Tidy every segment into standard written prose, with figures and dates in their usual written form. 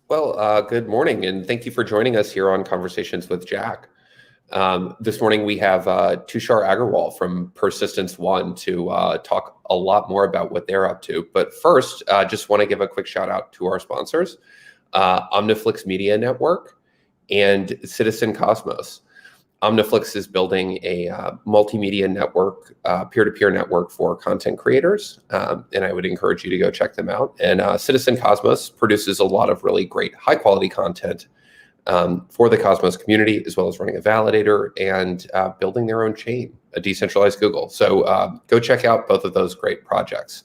Good morning, and thank you for joining us here on Conversations with Jack. This morning we have Tushar Aggarwal from Persistence.One to talk a lot more about what they're up to. But first, just want to give a quick shout out to our sponsors, OmniFlix Media Network and Citizen Cosmos. OmniFlix is building a multimedia network, peer-to-peer network for content creators, and I would encourage you to go check them out. And Citizen Cosmos produces a lot of really great high-quality content for the Cosmos community, as well as running a validator and building their own chain, a decentralized Google. So go check out both of those great projects.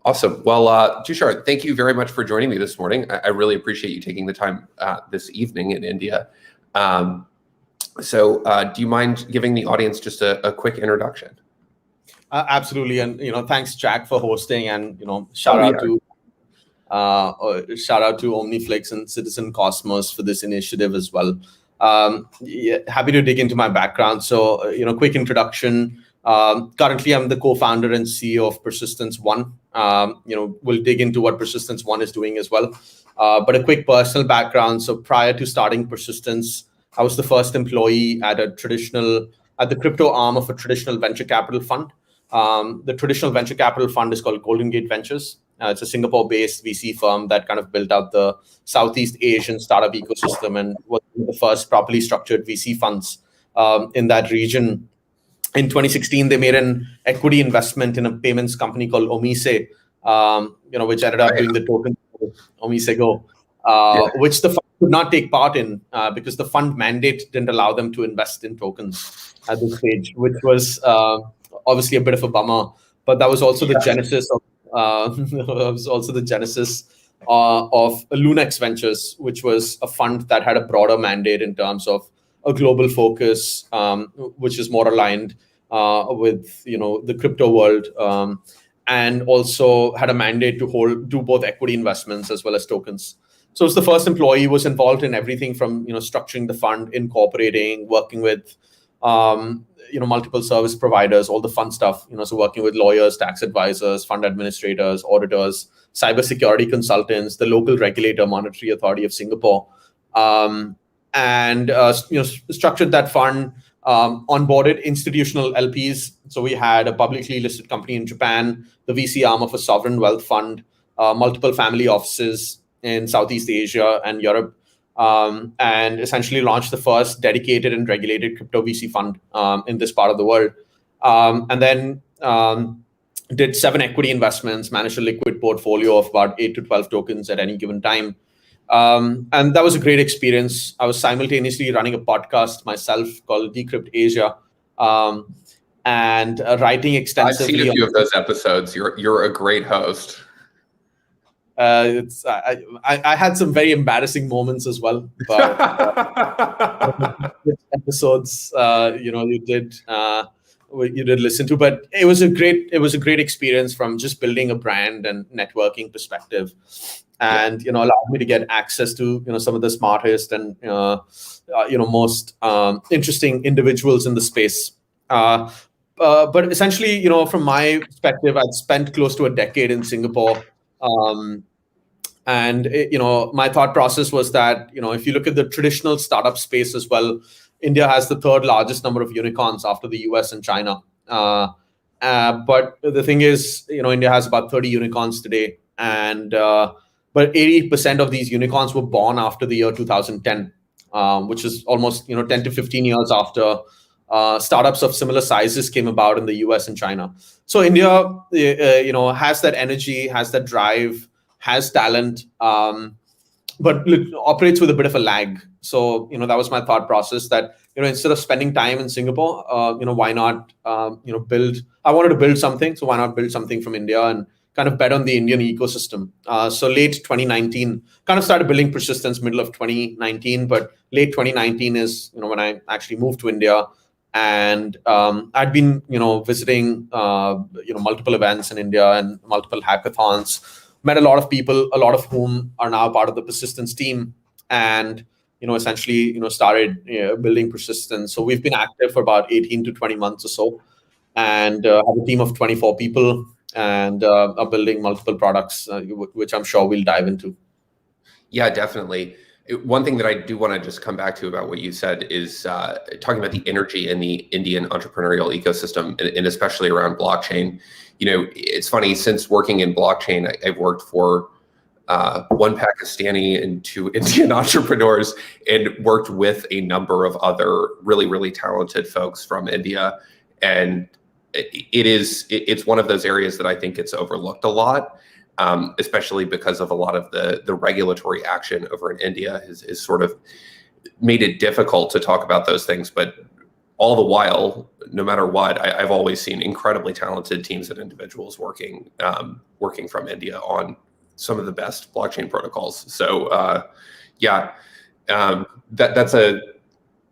Awesome. Well, Tushar, thank you very much for joining me this morning. I really appreciate you taking the time this evening in India. So do you mind giving the audience just a quick introduction? Absolutely. And, thanks, Jack, for hosting, and, shout out to OmniFlix and Citizen Cosmos for this initiative as well. Happy to dig into my background. So, quick introduction. Currently, I'm the co-founder and CEO of Persistence.One. We'll dig into what Persistence.One is doing as well. But a quick personal background. So prior to starting Persistence, I was the first employee at the crypto arm of a traditional venture capital fund. The traditional venture capital fund is called Golden Gate Ventures. It's a Singapore-based VC firm that kind of built out the Southeast Asian startup ecosystem and was the first properly structured VC funds in that region. In 2016, they made an equity investment in a payments company called Omise, which ended up doing the token Omise Go, which the fund could not take part in because the fund mandate didn't allow them to invest in tokens at this stage, which was obviously a bit of a bummer. But that was also the genesis of Lunex Ventures, which was a fund that had a broader mandate in terms of a global focus, which is more aligned with the crypto world, and also had a mandate to do both equity investments as well as tokens. So it's the first employee, was involved in everything from structuring the fund, incorporating, working with multiple service providers, all the fun stuff. So working with lawyers, tax advisors, fund administrators, auditors, cybersecurity consultants, the local regulator, Monetary Authority of Singapore, and structured that fund, onboarded institutional LPs. So we had a publicly listed company in Japan, the VC arm of a sovereign wealth fund, multiple family offices in Southeast Asia and Europe, and essentially launched the first dedicated and regulated crypto VC fund in this part of the world. And then did 7 equity investments, managed a liquid portfolio of about 8 to 12 tokens at any given time. And that was a great experience. I was simultaneously running a podcast myself called Decrypt Asia, and writing extensively. I've seen a few of those episodes. You're a great host. I had some very embarrassing moments as well, but episodes you did listen to. But it was a great experience from just building a brand and networking perspective, and allowed me to get access to some of the smartest and most interesting individuals in the space. But essentially, from my perspective, I'd spent close to a decade in Singapore. And my thought process was that if you look at the traditional startup space as well, India has the 3rd largest number of unicorns after the US and China. But the thing is, India has about 30 unicorns today, and but 80% of these unicorns were born after the year 2010, which is almost 10 to 15 years after startups of similar sizes came about in the US and China. So India, has that energy, has that drive, has talent, but operates with a bit of a lag. So, that was my thought process, that, instead of spending time in Singapore, why not, build, I wanted to build something. So why not build something from India and kind of bet on the Indian ecosystem. So late 2019, kind of started building Persistence middle of 2019, but late 2019 is, when I actually moved to India. And I'd been, visiting, multiple events in India and multiple hackathons, met a lot of people, a lot of whom are now part of the Persistence team, and, essentially, started building Persistence. So we've been active for about 18 to 20 months or so, and have a team of 24 people, and are building multiple products, which I'm sure we'll dive into. Yeah, definitely. One thing that I do want to just come back to about what you said is talking about the energy in the Indian entrepreneurial ecosystem, and especially around blockchain. It's funny, since working in blockchain, I've worked for one Pakistani and two Indian entrepreneurs, and worked with a number of other really, really talented folks from India. And it's one of those areas that I think gets overlooked a lot. Especially because of a lot of the regulatory action over in India is sort of made it difficult to talk about those things. But all the while, no matter what, I've always seen incredibly talented teams and individuals working from India on some of the best blockchain protocols. So that's an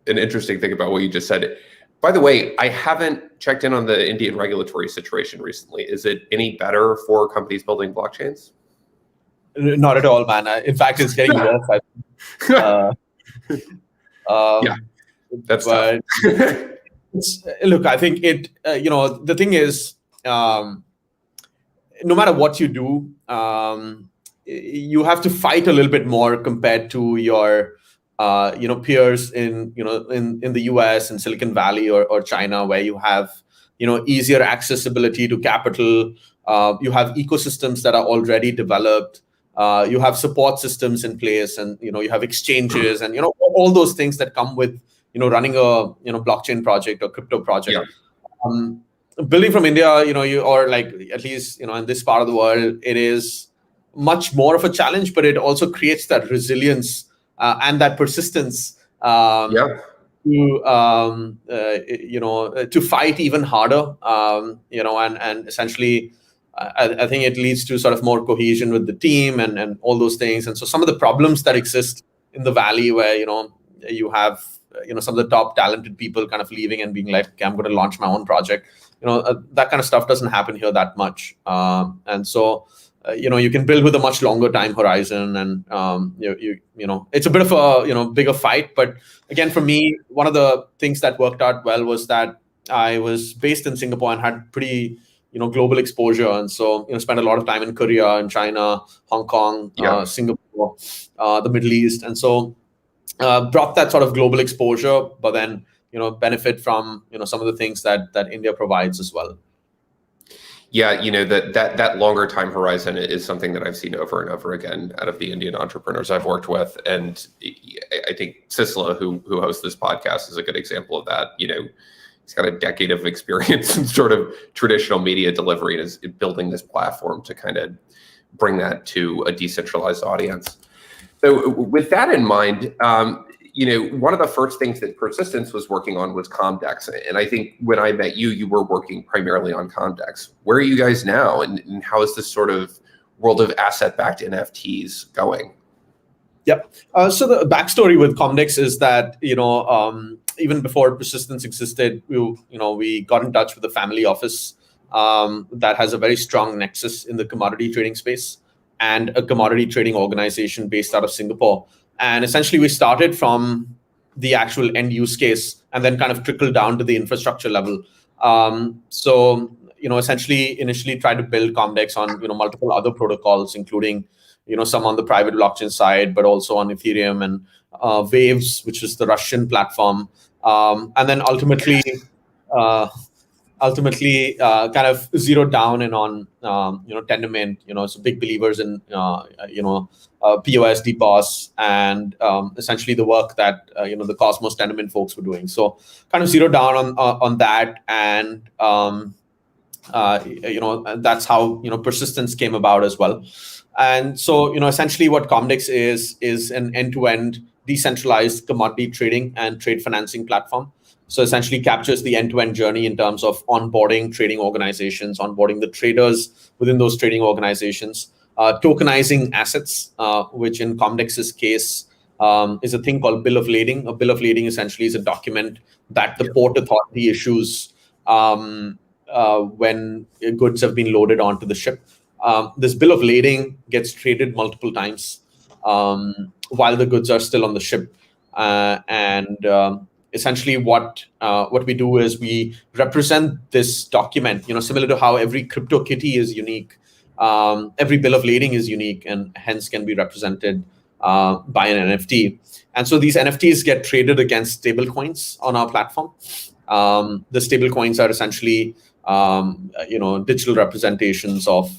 interesting thing about what you just said. By the way, I haven't checked in on the Indian regulatory situation recently. Is it any better for companies building blockchains? Not at all, man. In fact, it's getting worse. Yeah, that's tough. Look, I think the thing is, no matter what you do, you have to fight a little bit more compared to your peers in the US and Silicon Valley or China, where you have easier accessibility to capital. You have ecosystems that are already developed. You have support systems in place, and you have exchanges, and all those things that come with running a blockchain project or crypto project. Yeah. Building from India, or like at least in this part of the world, it is much more of a challenge, but it also creates that resilience and that persistence to fight even harder, and essentially I think it leads to sort of more cohesion with the team and all those things. And so some of the problems that exist in the Valley, where you have some of the top talented people kind of leaving and being like, okay, I'm going to launch my own project, that kind of stuff doesn't happen here that much. And so you can build with a much longer time horizon, and it's a bit of a bigger fight. But again, for me, one of the things that worked out well was that I was based in Singapore and had pretty global exposure, and so spent a lot of time in Korea and China, Hong Kong, Singapore, the Middle East, and so brought that sort of global exposure, but then benefit from some of the things that India provides as well. Yeah, that longer time horizon is something that I've seen over and over again out of the Indian entrepreneurs I've worked with. And I think Sisla, who hosts this podcast, is a good example of that. He's got a decade of experience in sort of traditional media delivery and is building this platform to kind of bring that to a decentralized audience. So with that in mind, one of the first things that Persistence was working on was Comdex. And I think when I met you, you were working primarily on Comdex. Where are you guys now? And how is this sort of world of asset-backed NFTs going? Yep. So the backstory with Comdex is that, even before Persistence existed, we got in touch with the family office that has a very strong nexus in the commodity trading space, and a commodity trading organization based out of Singapore. And essentially, we started from the actual end use case and then kind of trickled down to the infrastructure level. Essentially, initially tried to build Comdex on multiple other protocols, including some on the private blockchain side, but also on Ethereum and Waves, which is the Russian platform, and then ultimately kind of zeroed down in on Tendermint. So big believers in PoS, DPoS, and essentially the work that the Cosmos Tendermint folks were doing. So kind of zeroed down on that, and that's how Persistence came about as well. And so essentially what Comdex is an end-to-end decentralized commodity trading and trade financing platform. So essentially captures the end-to-end journey in terms of onboarding trading organizations, onboarding the traders within those trading organizations, tokenizing assets, which in Comdex's case is a thing called bill of lading. A bill of lading essentially is a document that the port authority issues when goods have been loaded onto the ship. This bill of lading gets traded multiple times while the goods are still on the ship, essentially what we do is we represent this document, similar to how every CryptoKitty is unique. Every bill of lading is unique and hence can be represented buy an NFT. And so these NFTs get traded against stablecoins on our platform. The stablecoins are essentially digital representations of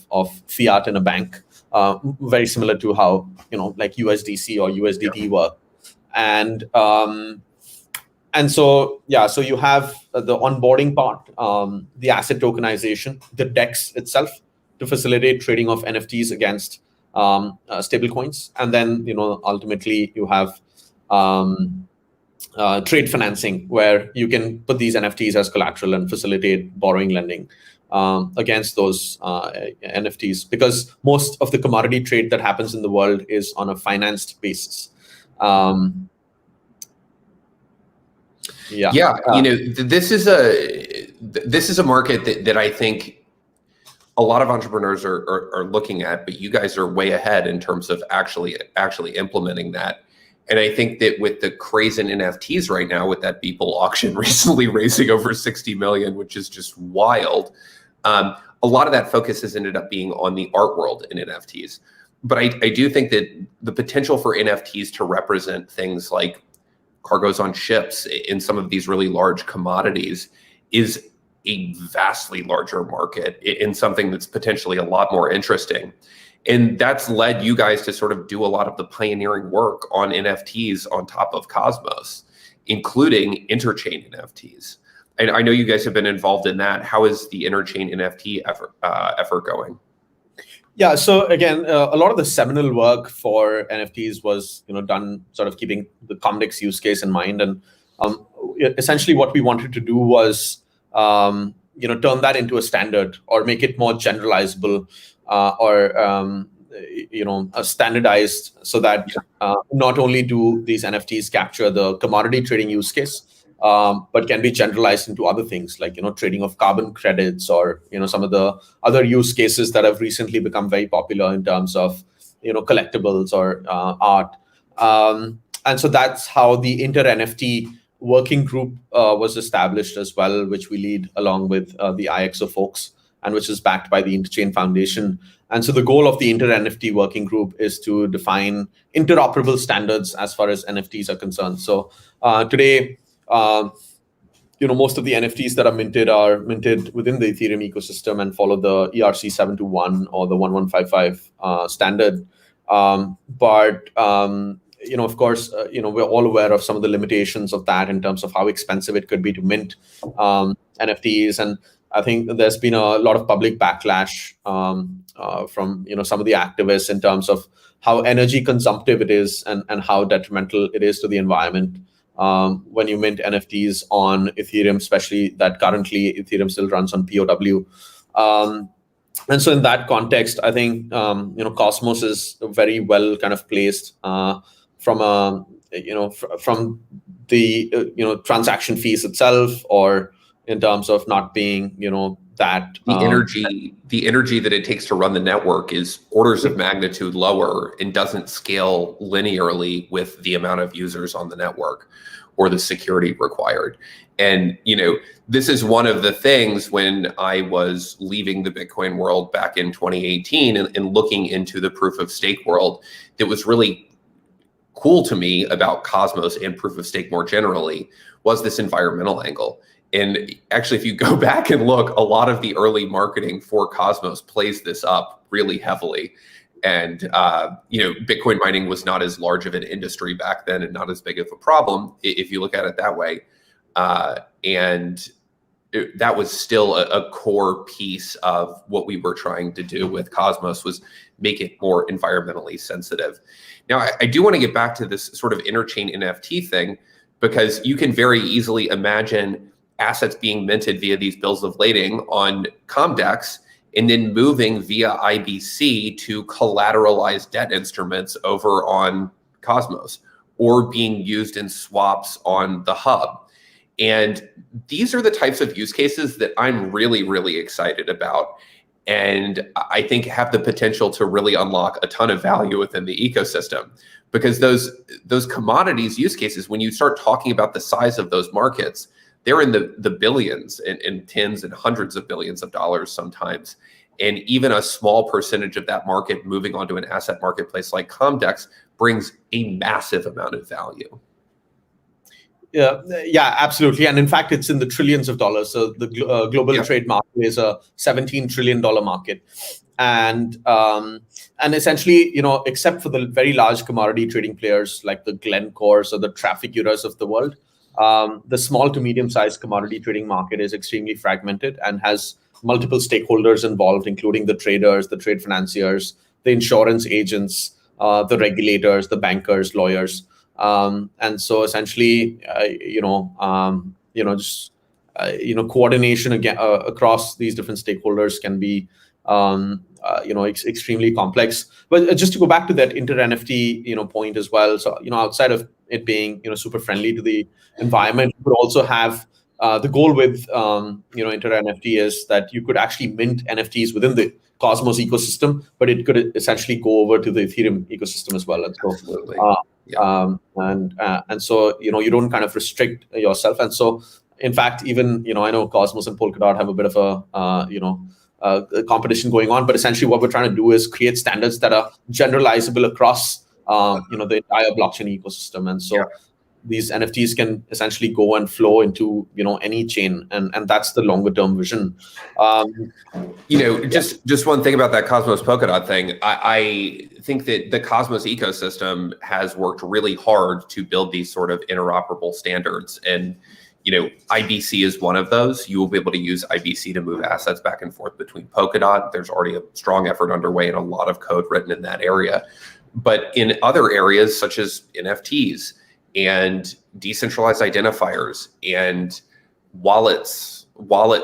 fiat in a bank, very similar to how like USDC or USDT work. And so you have the onboarding part, the asset tokenization, the DEX itself to facilitate trading of NFTs against stablecoins, and then ultimately you have trade financing, where you can put these NFTs as collateral and facilitate borrowing, lending against those NFTs, because most of the commodity trade that happens in the world is on a financed basis. This is a market that I think a lot of entrepreneurs are looking at, but you guys are way ahead in terms of actually implementing that. And I think that with the craze in NFTs right now, with that Beeple auction recently raising over 60 million, which is just wild, a lot of that focus has ended up being on the art world in NFTs. But I do think that the potential for NFTs to represent things like cargoes on ships in some of these really large commodities is a vastly larger market in something that's potentially a lot more interesting. And that's led you guys to sort of do a lot of the pioneering work on NFTs on top of Cosmos, including Interchain NFTs. And I know you guys have been involved in that. How is the Interchain NFT effort going? Yeah, so again, a lot of the seminal work for NFTs was done sort of keeping the Comdex use case in mind. And essentially what we wanted to do was turn that into a standard, or make it more generalizable, or standardized, so that not only do these NFTs capture the commodity trading use case, but can be generalized into other things like trading of carbon credits, or some of the other use cases that have recently become very popular in terms of collectibles or art. And so that's how the InterNFT working group was established as well, which we lead along with the IXO folks, and which is backed by the Interchain Foundation. And so the goal of the InterNFT working group is to define interoperable standards as far as NFTs are concerned. So today, most of the NFTs that are minted within the Ethereum ecosystem and follow the ERC 721 or the 1155 standard. But of course, we're all aware of some of the limitations of that in terms of how expensive it could be to mint NFTs. And I think there's been a lot of public backlash from some of the activists in terms of how energy consumptive it is, and how detrimental it is to the environment when you mint NFTs on Ethereum, especially that currently Ethereum still runs on POW. And so in that context, I think Cosmos is very well kind of placed from the transaction fees itself, or in terms of not being that the energy that it takes to run the network is orders of magnitude lower and doesn't scale linearly with the amount of users on the network or the security required. And this is one of the things when I was leaving the Bitcoin world back in 2018 and looking into the proof of stake world, that was really cool to me about Cosmos and proof of stake more generally, was this environmental angle. And actually, if you go back and look, a lot of the early marketing for Cosmos plays this up really heavily. And Bitcoin mining was not as large of an industry back then, and not as big of a problem if you look at it that way. That was still a core piece of what we were trying to do with Cosmos, was make it more environmentally sensitive. Now, I do want to get back to this sort of Interchain NFT thing, because you can very easily imagine assets being minted via these bills of lading on Comdex, and then moving via IBC to collateralized debt instruments over on Cosmos, or being used in swaps on the hub. And these are the types of use cases that I'm really, really excited about, and I think have the potential to really unlock a ton of value within the ecosystem. Because those commodities use cases, when you start talking about the size of those markets, they're in the billions and tens and hundreds of billions of dollars sometimes. And even a small percentage of that market moving onto an asset marketplace like Comdex brings a massive amount of value. Yeah, absolutely. And in fact, it's in the trillions of dollars. So the global trade market is a $17 trillion market. And essentially, except for the very large commodity trading players like the Glencores or the Trafiguras of the world, the small to medium-sized commodity trading market is extremely fragmented and has multiple stakeholders involved, including the traders, the trade financiers, the insurance agents, the regulators, the bankers, lawyers. And so essentially, coordination across these different stakeholders can be, extremely complex. But just to go back to that InterNFT, point as well. So, outside of it being, super friendly to the environment, you could also have the goal with, InterNFT is that you could actually mint NFTs within the Cosmos ecosystem, but it could essentially go over to the Ethereum ecosystem as well. And so, Absolutely. And so, you don't kind of restrict yourself. And so, in fact, even, I know Cosmos and Polkadot have a bit of a competition going on, but essentially what we're trying to do is create standards that are generalizable across, the entire blockchain ecosystem. And so these NFTs can essentially go and flow into, any chain. And that's the longer term vision. Just one thing about that Cosmos Polkadot thing. I think that the Cosmos ecosystem has worked really hard to build these sort of interoperable standards. And, IBC is one of those. You will be able to use IBC to move assets back and forth between Polkadot. There's already a strong effort underway and a lot of code written in that area. But in other areas, such as NFTs and decentralized identifiers and wallet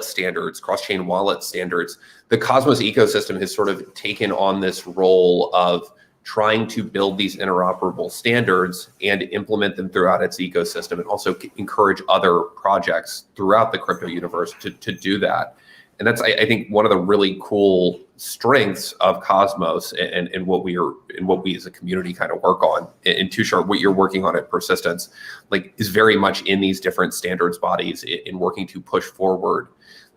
standards, cross-chain wallet standards, the Cosmos ecosystem has sort of taken on this role of trying to build these interoperable standards and implement them throughout its ecosystem, and also encourage other projects throughout the crypto universe to do that. And that's, I think, one of the really cool strengths of Cosmos and what we as a community kind of work on. And Tushar, what you're working on at Persistence, is very much in these different standards bodies in working to push forward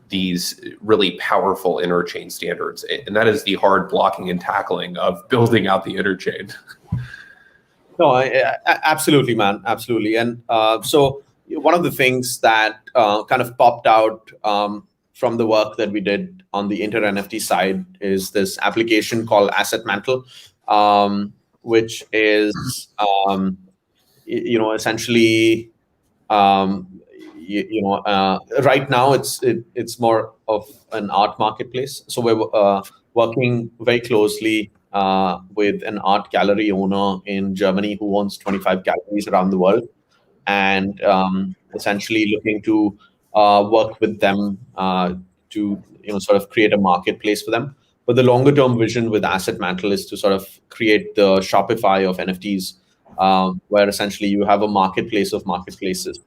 these really powerful interchain standards. And that is the hard blocking and tackling of building out the interchain. No, absolutely, man. Absolutely. And so one of the things that kind of popped out from the work that we did on the InterNFT side is this application called Asset Mantle, which is, essentially, right now it's more of an art marketplace. So we're working very closely with an art gallery owner in Germany who owns 25 galleries around the world, and essentially looking to work with them to sort of create a marketplace for them. But the longer term vision with Asset Mantle is to sort of create the Shopify of NFTs, where essentially you have a marketplace of marketplaces.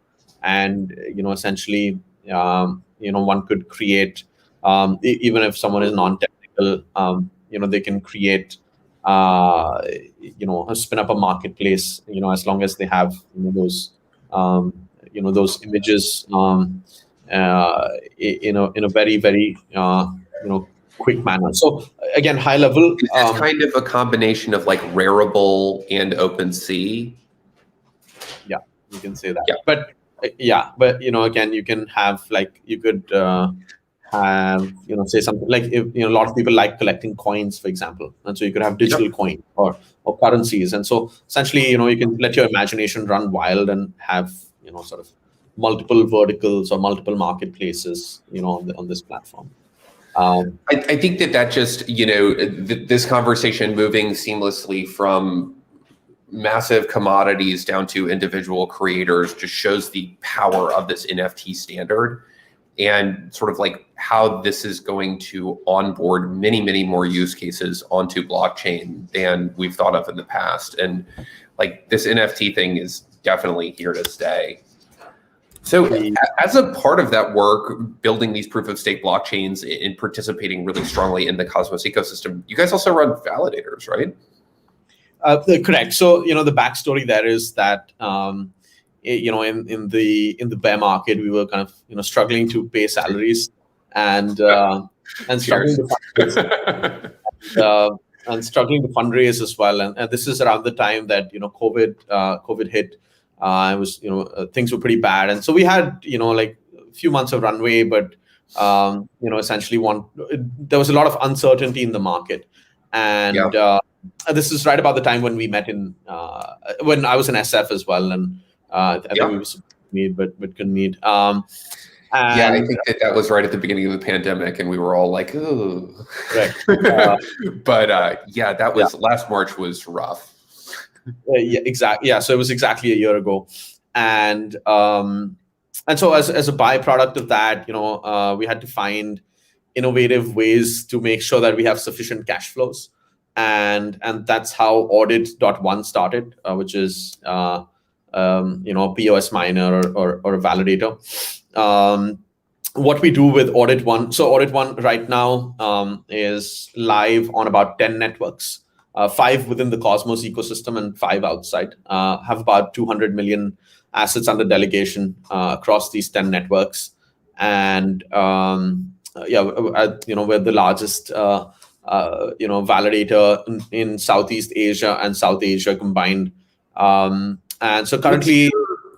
And essentially, one could create, even if someone is non-technical, they can create, spin up a marketplace, as long as they have those images, in a very, very quick manner. So again, high level. It's kind of a combination of Rarible and OpenSea. Yeah, you can say that. Yeah. But again, you can have you could have say something like, if a lot of people like collecting coins, for example, and so you could have digital coin or currencies, and so essentially you can let your imagination run wild and have sort of multiple verticals or multiple marketplaces on this platform. I think that just this conversation moving seamlessly from massive commodities down to individual creators just shows the power of this NFT standard, and sort of how this is going to onboard many, many more use cases onto blockchain than we've thought of in the past. And this NFT thing is definitely here to stay. So as a part of that work, building these proof of stake blockchains and participating really strongly in the Cosmos ecosystem, you guys also run validators, right? Correct. So the backstory there is that in the bear market, we were kind of struggling to pay salaries and struggling to struggling to fundraise as well. And this is around the time that COVID hit. It was things were pretty bad, and so we had like a few months of runway, but essentially there was a lot of uncertainty in the market, and this is right about the time when we met when I was in SF as well, and I think we were supposed to meet but couldn't meet. I think that was right at the beginning of the pandemic, and we were all like, "Ooh." Correct. But that was last March was rough. Exactly. Yeah, so it was exactly a year ago, and so as a byproduct of that, we had to find innovative ways to make sure that we have sufficient cash flows, and that's how Audit.One started, which is a POS miner or a validator. What we do with Audit.One, so Audit.One right now is live on about 10 networks, 5 within the Cosmos ecosystem and 5 outside, have about 200 million assets under delegation across these 10 networks. And we're the largest validator in Southeast Asia and South Asia combined. And so currently...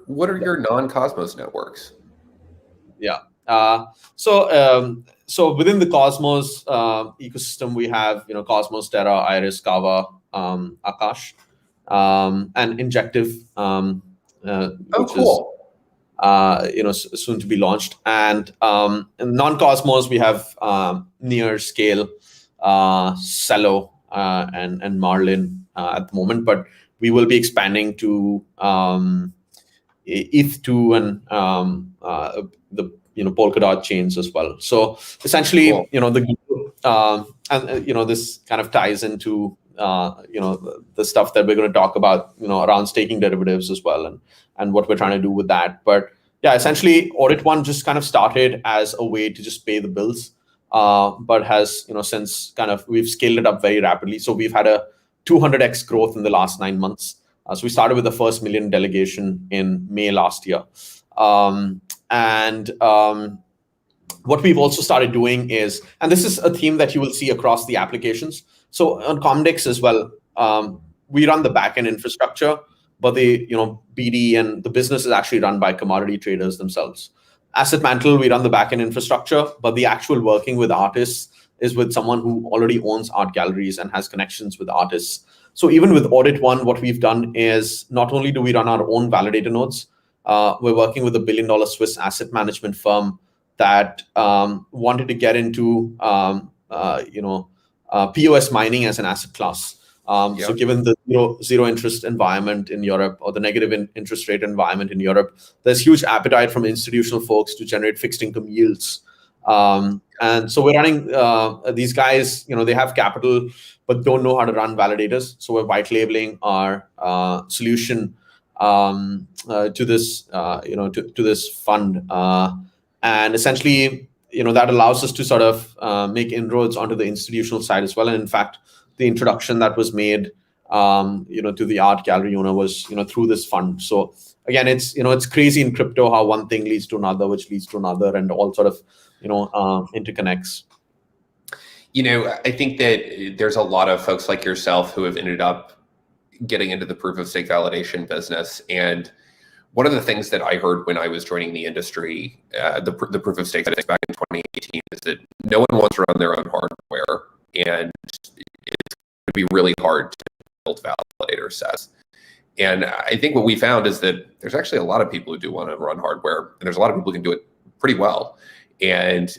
What are your non-Cosmos networks? Yeah. So within the Cosmos ecosystem, we have Cosmos, Terra, Iris, Kava, Akash, and Injective, which is soon to be launched. And in non-Cosmos, we have Near, Scale, Cello, and Marlin at the moment, but we will be expanding to ETH2 and the Polkadot chains as well. So essentially, this kind of ties into the stuff that we're going to talk about, around staking derivatives as well, and what we're trying to do with that. But yeah, essentially, Audit.One just kind of started as a way to just pay the bills, but has since we've scaled it up very rapidly. So we've had a 200x growth in the last 9 months. So we started with the first million delegation in May last year. What we've also started doing is, and this is a theme that you will see across the applications. So on Comdex as well, we run the backend infrastructure, but the BD and the business is actually run by commodity traders themselves. Asset Mantle, we run the backend infrastructure, but the actual working with artists is with someone who already owns art galleries and has connections with artists. So even with Audit.One, what we've done is not only do we run our own validator nodes, we're working with a $1 billion Swiss asset management firm that wanted to get into POS mining as an asset class. So given the zero interest environment in Europe, or the negative interest rate environment in Europe, there's huge appetite from institutional folks to generate fixed income yields. And so we're running these guys, they have capital, but don't know how to run validators. So we're white labeling our solution to this, to this fund. And essentially, that allows us to sort of make inroads onto the institutional side as well. And in fact, the introduction that was made, to the art gallery owner was, through this fund. So again, it's crazy in crypto how one thing leads to another, which leads to another, and all sort of, interconnects. I think that there's a lot of folks like yourself who have ended up getting into the proof of stake validation business. And one of the things that I heard when I was joining the industry, the proof of stake back in 2018, is that no one wants to run their own hardware, and it's going to be really hard to build validator sets. And I think what we found is that there's actually a lot of people who do want to run hardware, and there's a lot of people who can do it pretty well. And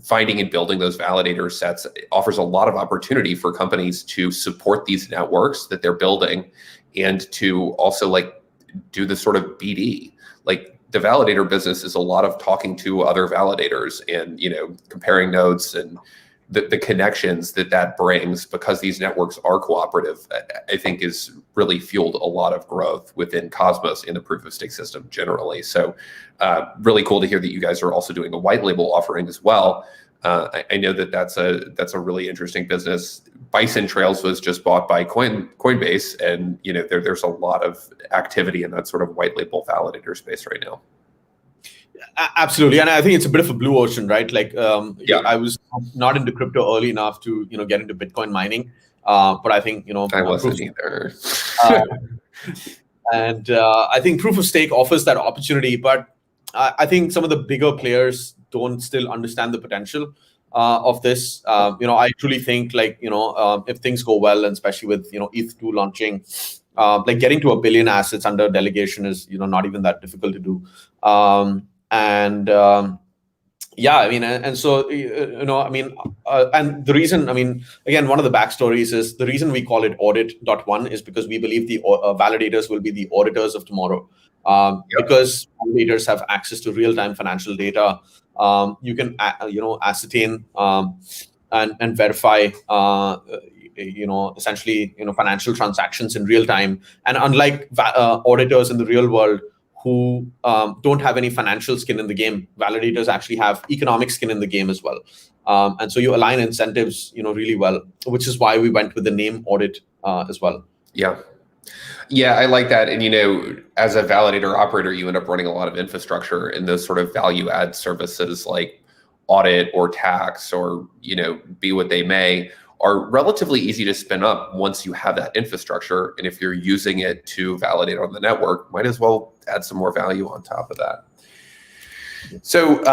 finding and building those validator sets offers a lot of opportunity for companies to support these networks that they're building, and to also do the sort of BD. The validator business is a lot of talking to other validators and comparing notes, and the connections that brings, because these networks are cooperative, I think is really fueled a lot of growth within Cosmos and the proof of stake system generally. So really cool to hear that you guys are also doing a white label offering as well. I know that's a really interesting business. Bison Trails was just bought by Coinbase, and there's a lot of activity in that sort of white label validator space right now. Absolutely, and I think it's a bit of a blue ocean, right? I was not into crypto early enough to get into Bitcoin mining, But I think I wasn't either. And I think proof of stake offers that opportunity, but I think some of the bigger players don't still understand the potential of this. I truly think if things go well, and especially with ETH2 launching, like getting to 1 billion assets under delegation is not even that difficult to do. Yeah, I mean, and so and the reason, again, one of the backstories is the reason we call it Audit.One is because we believe the validators will be the auditors of tomorrow. Because validators have access to real-time financial data, you can ascertain and verify essentially financial transactions in real time. And unlike auditors in the real world who don't have any financial skin in the game, validators actually have economic skin in the game as well. And so you align incentives really well, which is why we went with the name Audit as well. Yeah, I like that. And, as a validator operator, you end up running a lot of infrastructure, and those sort of value add services like audit or tax or, be what they may, are relatively easy to spin up once you have that infrastructure. And if you're using it to validate on the network, might as well add some more value on top of that. So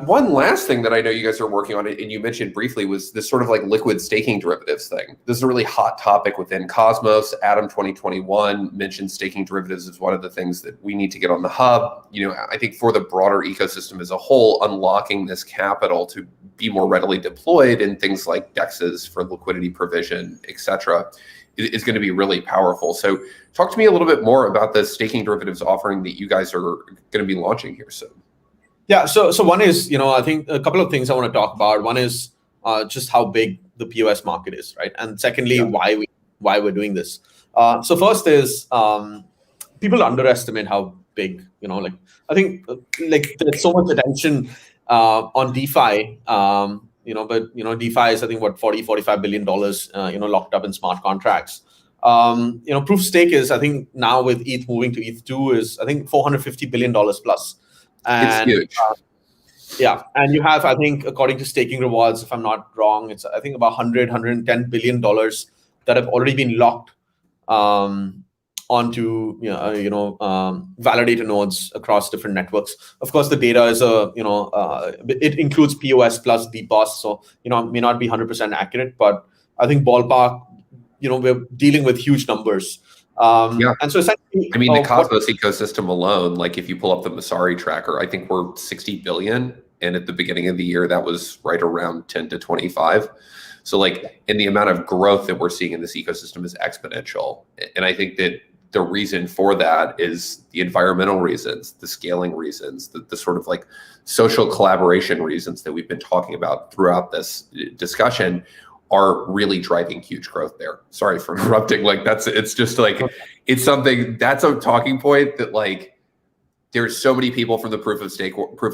one last thing that I know you guys are working on, and you mentioned briefly, was this sort of like liquid staking derivatives thing. This is a really hot topic within Cosmos. Adam 2021 mentioned staking derivatives as one of the things that we need to get on the hub. I think for the broader ecosystem as a whole, unlocking this capital to be more readily deployed in things like DEXs for liquidity provision, et cetera, is going to be really powerful. So talk to me a little bit more about the staking derivatives offering that you guys are going to be launching here soon. Yeah, so one is, I think a couple of things I want to talk about. One is just how big the POS market is, right? And secondly, why we're doing this. So first is people underestimate how big, I think there's so much attention on DeFi, but DeFi is, I think, what, $40-45 billion, locked up in smart contracts. Proof of stake is, I think, now with ETH moving to ETH2 is, I think, $450 billion plus. And, it's huge. And you have, I think, according to staking rewards, if I'm not wrong, it's, I think, about $110 billion that have already been locked onto validator nodes across different networks. Of course, the data is it includes POS plus DPoS, so it may not be 100% accurate, but I think ballpark, we're dealing with huge numbers. And so essentially, the Cosmos ecosystem alone, like if you pull up the Masari tracker, I think we're 60 billion. And at the beginning of the year, that was right around 10 to 25. So and the amount of growth that we're seeing in this ecosystem is exponential. And I think that the reason for that is the environmental reasons, the scaling reasons, the sort of social collaboration reasons that we've been talking about throughout this discussion are really driving huge growth there. Sorry for interrupting. It's something that's a talking point that there's so many people from the proof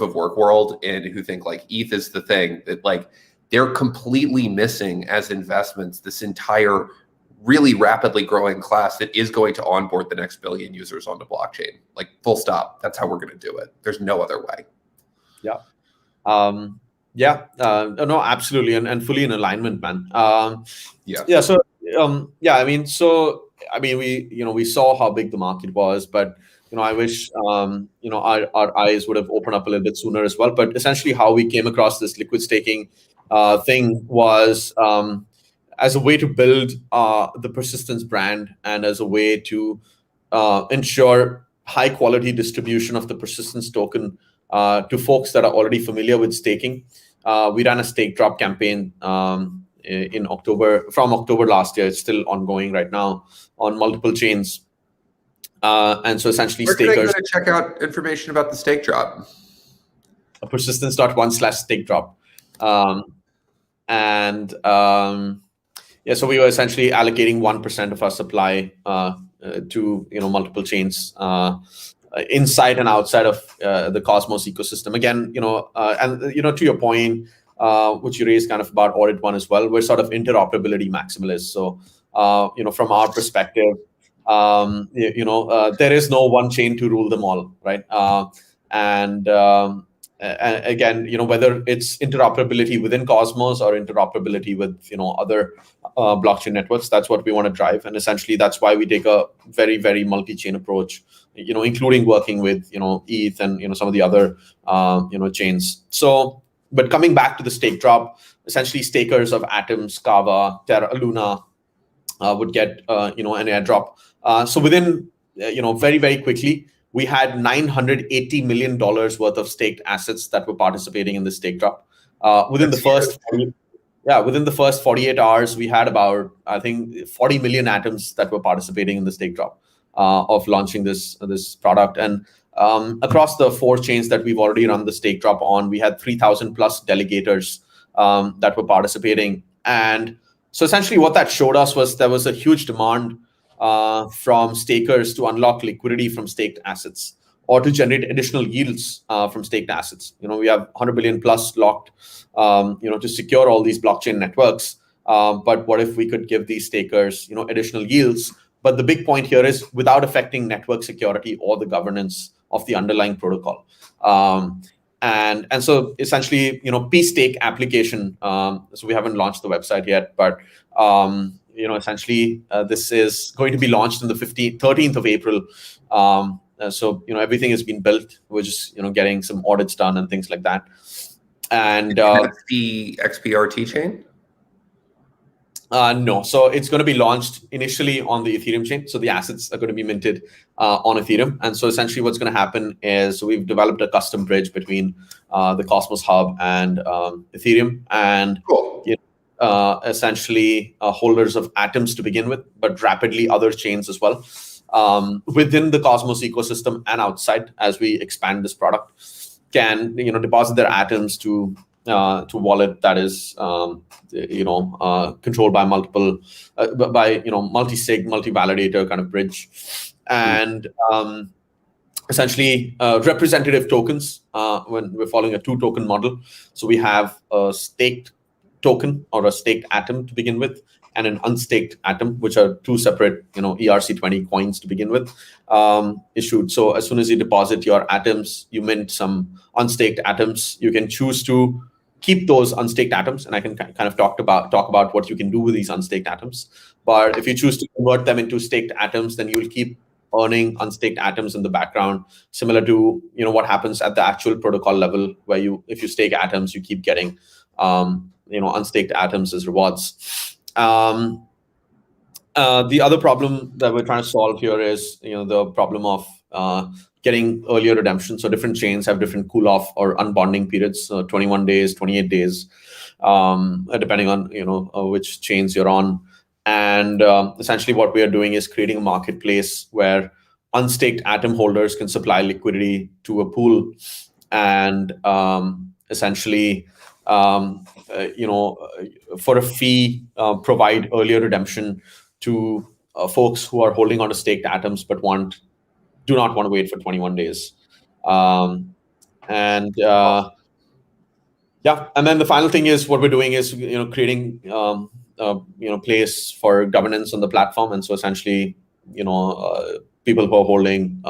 of work world and who think ETH is the thing that they're completely missing as investments this entire really rapidly growing class that is going to onboard the next billion users on the blockchain. Full stop. That's how we're going to do it. There's no other way. No, absolutely, and fully in alignment, man. We saw how big the market was, but I wish our eyes would have opened up a little bit sooner as well. But essentially, how we came across this liquid staking thing was as a way to build the persistence brand and as a way to ensure high quality distribution of the persistence token to folks that are already familiar with staking. We ran a StakeDrop campaign in October, from October last year. It's still ongoing right now on multiple chains. And so essentially, where stakers can I go to check out information about the StakeDrop? Persistence.one/StakeDrop. So we were essentially allocating 1% of our supply to multiple chains inside and outside of the Cosmos ecosystem. Again, to your point, which you raised kind of about Audit.One as well, we're sort of interoperability maximalists. So, from our perspective, there is no one chain to rule them all, right? and again, whether it's interoperability within Cosmos or interoperability with other blockchain networks, that's what we want to drive. And essentially, that's why we take a very, very multi-chain approach, including working with ETH and some of the other chains. So, but coming back to the StakeDrop, essentially stakers of Atoms, Kava, Terra, Luna would get an airdrop. So within very, very quickly, we had $980 million worth of staked assets that were participating in the StakeDrop. Within the first 48 hours, we had about, I think, 40 million atoms that were participating in the StakeDrop of launching this product. And across the 4 chains that we've already run the StakeDrop on, we had 3,000 plus delegators that were participating. And so essentially what that showed us was there was a huge demand from stakers to unlock liquidity from staked assets or to generate additional yields from staked assets. We have 100 billion plus locked, to secure all these blockchain networks. But what if we could give these stakers, additional yields? But the big point here is without affecting network security or the governance of the underlying protocol. And so essentially, Pstake application. So we haven't launched the website yet, but essentially this is going to be launched on the 13th of April. So everything has been built. We're just getting some audits done and things like that. And that's the XPRT chain? No, so it's going to be launched initially on the Ethereum chain. So the assets are going to be minted on Ethereum. And so essentially what's going to happen is we've developed a custom bridge between the Cosmos Hub and Ethereum. And cool. Essentially holders of Atoms to begin with, but rapidly other chains as well. Within the Cosmos ecosystem and outside, as we expand this product, can deposit their Atoms to wallet that is controlled by multiple multi-sig, multi-validator kind of bridge, and essentially representative tokens when we're following a 2-token model. So we have a staked token or a staked atom to begin with, and an unstaked atom, which are 2 separate ERC20 coins to begin with, issued. So as soon as you deposit your atoms, you mint some unstaked atoms. You can choose to keep those unstaked atoms, and I can kind of talk about what you can do with these unstaked atoms. But if you choose to convert them into staked atoms, then you'll keep earning unstaked atoms in the background, similar to what happens at the actual protocol level, where if you stake atoms, you keep getting unstaked atoms as rewards. The other problem that we're trying to solve here is the problem of getting earlier redemption. So different chains have different cool-off or unbonding periods, 21 days, 28 days, depending on which chains you're on. And essentially what we are doing is creating a marketplace where unstaked atom holders can supply liquidity to a pool and essentially for a fee, provide earlier redemption to folks who are holding on to staked atoms but do not want to wait for 21 days. And then the final thing is what we're doing is creating place for governance on the platform. And so essentially people who are holding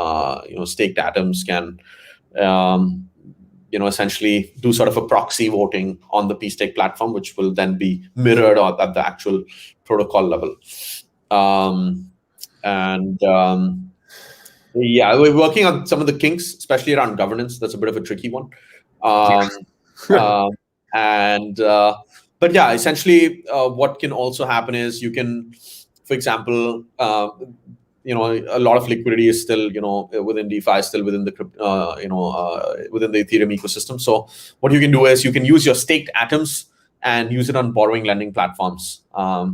staked atoms can essentially do sort of a proxy voting on the Pstake platform, which will then be mirrored at the actual protocol level. Yeah, we're working on some of the kinks, especially around governance. That's a bit of a tricky one. But yeah, essentially what can also happen is you can, for example, a lot of liquidity is still, within DeFi, still within the within the Ethereum ecosystem. So what you can do is you can use your staked atoms and use it on borrowing lending platforms, or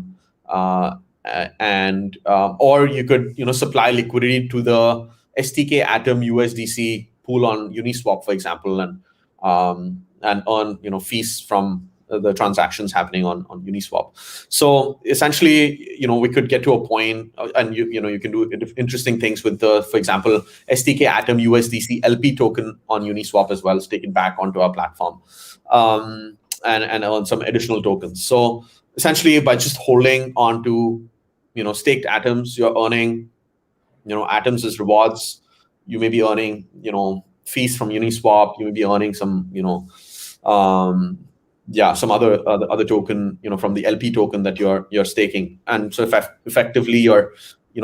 you could supply liquidity to the STK Atom USDC pool on Uniswap, for example, and earn fees from the transactions happening on Uniswap. So essentially, we could get to a point, and you can do interesting things with the, for example, STK Atom USDC LP token on Uniswap as well, stake it back onto our platform, and earn some additional tokens. So essentially, by just holding onto staked atoms, you're earning atoms as rewards. You may be earning fees from Uniswap. You may be earning some, some other token, from the LP token that you're staking. And so effectively your,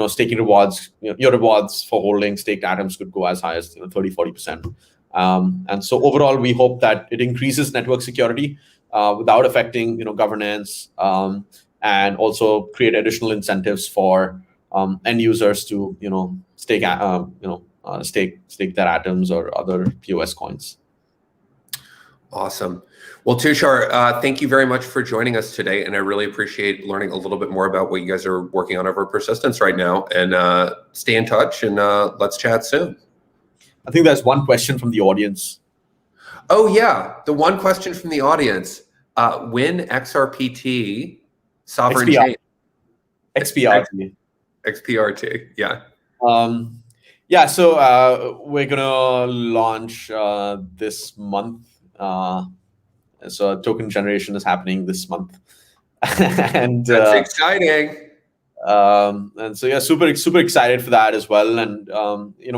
staking rewards, your rewards for holding staked atoms could go as high as 30-40%. And so overall, we hope that it increases network security without affecting, governance, and also create additional incentives for end users to, stake their atoms or other POS coins. Awesome. Well, Tushar, thank you very much for joining us today. And I really appreciate learning a little bit more about what you guys are working on over Persistence right now. And stay in touch, and let's chat soon. I think there's one question from the audience. Oh, yeah. The one question from the audience. When XRPT sovereign chain? XPRT, yeah. So we're going to launch this month. So token generation is happening this month. And that's exciting. And so, super excited for that as well. And,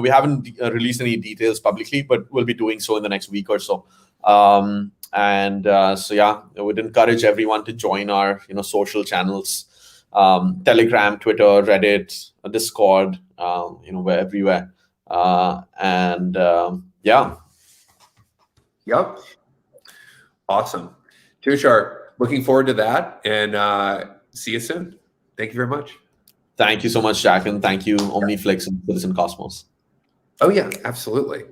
we haven't released any details publicly, but we'll be doing so in the next week or so. I would encourage everyone to join our, social channels, Telegram, Twitter, Reddit, Discord, we're everywhere. Yep. Awesome. Tushar, looking forward to that, and see you soon. Thank you very much. Thank you so much, Jack, and thank you, OmniFlix and Citizen Cosmos. Oh, yeah, absolutely.